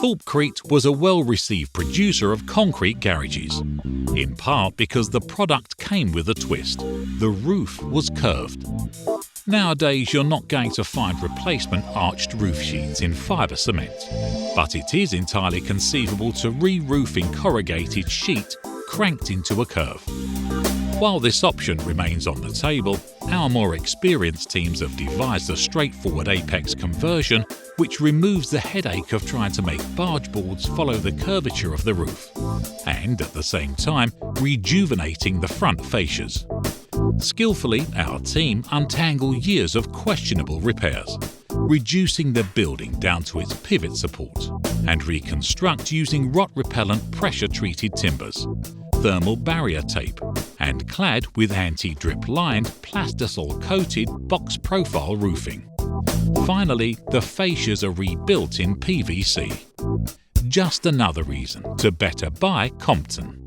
Thorpecrete was a well-received producer of concrete garages, in part because the product came with a twist. The roof was curved. Nowadays, you're not going to find replacement arched roof sheets in fibre cement, but it is entirely conceivable to re-roofing corrugated sheet cranked into a curve. While this option remains on the table, our more experienced teams have devised a straightforward apex conversion which removes the headache of trying to make barge boards follow the curvature of the roof, and at the same time rejuvenating the front fascias. Skilfully, our team untangle years of questionable repairs, reducing the building down to its pivot support, and reconstruct using rot-repellent pressure-treated timbers, thermal barrier tape, and clad with anti-drip lined plastisol-coated box profile roofing. Finally, the fascias are rebuilt in PVC. Just another reason to better buy Compton.